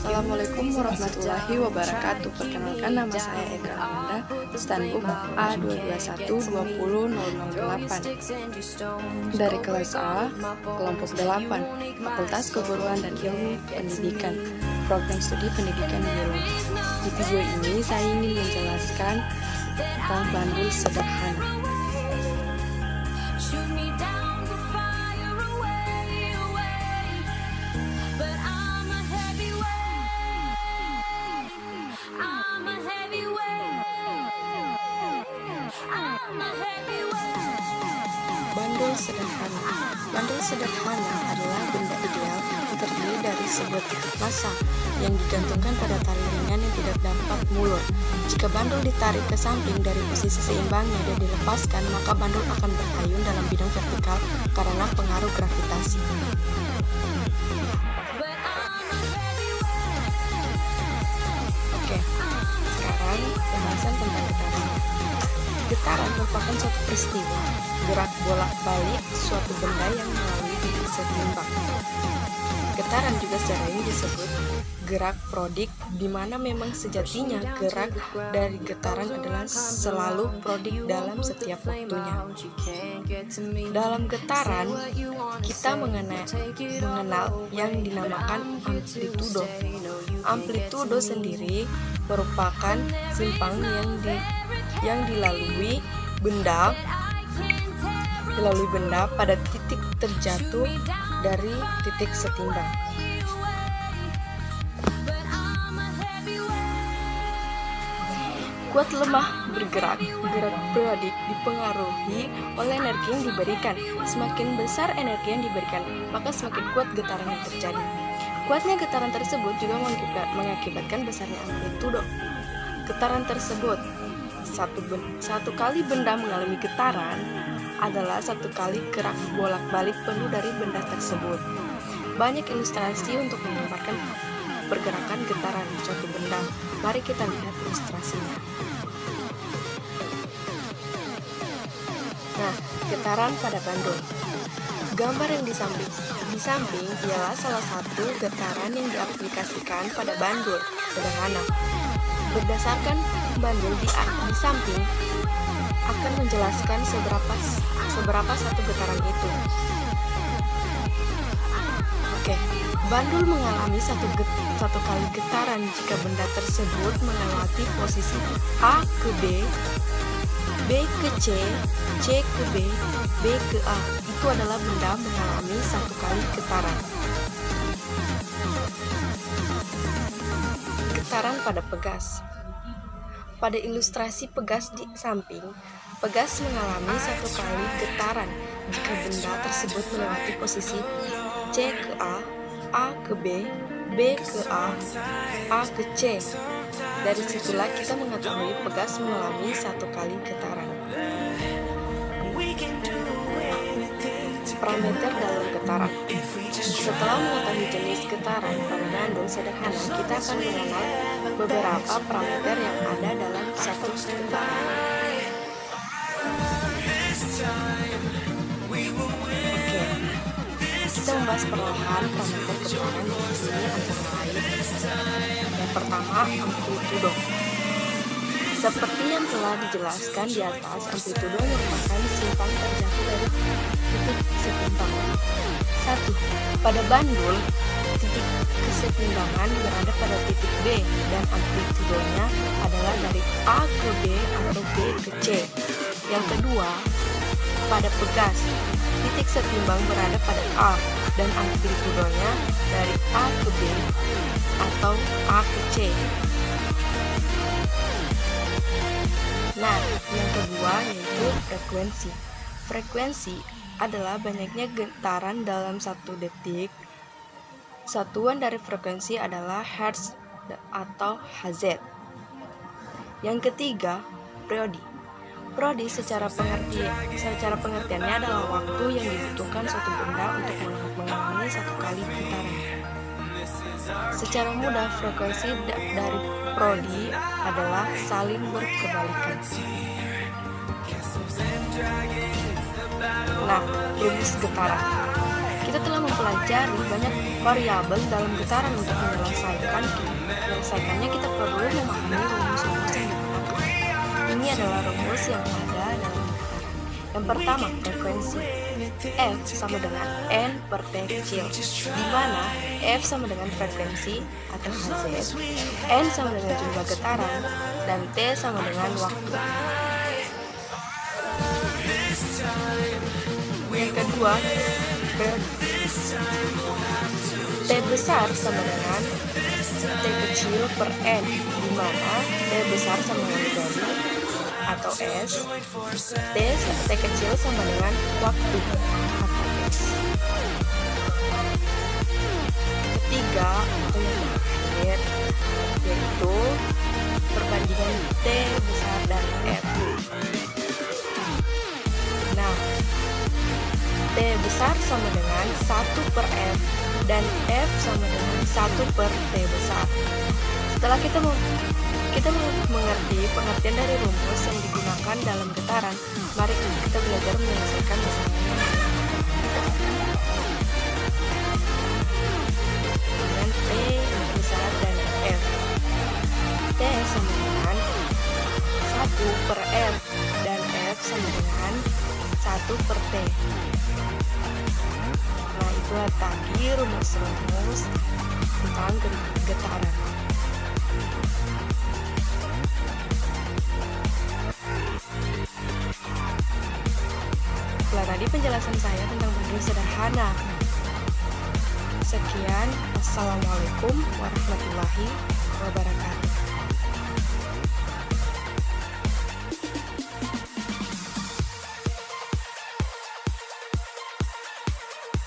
Assalamualaikum warahmatullahi wabarakatuh. Perkenalkan, nama saya Eka Amanda, standbook A2212008 dari kelas A, kelompok 8, Fakultas Keguruan dan Ilmu Pendidikan, program studi pendidikan biologi. Di video ini saya ingin menjelaskan tentang bandul sederhana. Bandul sederhana. Bandul sederhana adalah benda ideal yang terdiri dari sebuah titik massa yang digantungkan pada tali ringan yang tidak dapat mulur. Jika bandul ditarik ke samping dari posisi seimbangnya dan dilepaskan, maka bandul akan berayun dalam bidang vertikal karena pengaruh gravitasi. Oke, sekarang pembahasan tentang getaran. Getaran merupakan suatu peristiwa gerak bolak-balik suatu benda yang melalui titik setimbang. Getaran juga sering disebut gerak prodik, di mana memang sejatinya gerak dari getaran adalah selalu prodik dalam setiap waktunya. Dalam getaran, kita mengenal yang dinamakan amplitudo. Amplitudo sendiri merupakan simpang yang dilalui benda pada titik terjatuh dari titik setimbang. Kuat lemah bergerak. Gerak periodik dipengaruhi oleh energi yang diberikan. Semakin besar energi yang diberikan, maka semakin kuat getaran yang terjadi. Kuatnya getaran tersebut juga mengakibatkan besarnya amplitudo getaran tersebut. Satu kali benda mengalami getaran adalah satu kali gerak bolak-balik penuh dari benda tersebut. Banyak ilustrasi untuk menggambarkan pergerakan getaran suatu benda. Mari kita lihat ilustrasinya. Nah, getaran pada bandul. Gambar yang di samping ialah salah satu getaran yang diaplikasikan pada bandul sederhana. Berdasarkan bandul di samping akan menjelaskan seberapa satu getaran itu. Oke, bandul mengalami satu kali getaran jika benda tersebut melewati posisi A ke B, B ke C, C ke B, B ke A. Itu adalah benda mengalami satu kali getaran. Getaran pada pegas. Pada ilustrasi pegas di samping, pegas mengalami satu kali getaran jika benda tersebut melewati posisi C ke A ke B, B ke A ke C. Dari situlah kita mengetahui pegas mengalami satu kali getaran. Parameter dalam getaran. Setelah mengetahui jenis getaran pada bandul sederhana, kita akan mengenal beberapa parameter yang ada dalam satu getaran. Oke, kita membahas perlahan parameter getaran di sini antara lain. Yang pertama, amplitudo. Seperti yang telah dijelaskan di atas, amplitudo merupakan simpang terjatuh dari titik setimbang. 1. Pada bandul, titik kesetimbangan berada pada titik B dan amplitudonya adalah dari A ke B atau B ke C. Yang kedua, pada pegas, titik setimbang berada pada A dan amplitudonya dari A ke B atau A ke C. Nah, yang kedua yaitu frekuensi. Frekuensi adalah banyaknya getaran dalam satu detik. Satuan dari frekuensi adalah Hertz atau Hz. Yang ketiga, periodi. Periodi secara pengertiannya adalah waktu yang dibutuhkan suatu benda untuk mengalami satu kali getaran. Secara mudah, frekuensi dari periodi adalah saling berkebalikan. Nah, rumus getaran. Kita telah mempelajari banyak variabel dalam getaran. Untuk menyelesaikannya kita perlu memahami rumus-rumus yang digunakan. Ini adalah rumus yang ada dalam getaran. Yang pertama, frekuensi. F sama dengan N per T kecil, di mana F sama dengan frekuensi atau Hz, N sama dengan jumlah getaran, dan T sama dengan waktu. Yang kedua, T besar sama dengan T kecil per N, di mana T besar sama dengan dari atau S, T kecil sama dengan waktu atau S. Ketiga, atau yang terakhir, yaitu perbandingan T besar dan F. Nah, T besar sama dengan 1 per F dan F sama dengan 1 per T besar. Setelah kita mengerti pengertian dari rumus yang digunakan dalam getaran, mari kita belajar menyelesaikan masalahnya dengan T besar dan F. T sama dengan 1 per F dan F sama dengan 1 per T. Nah, itulah tadi rumus-rumus tentang getaran. Itulah tadi penjelasan saya tentang benda sederhana. Sekian, Assalamualaikum warahmatullahi wabarakatuh.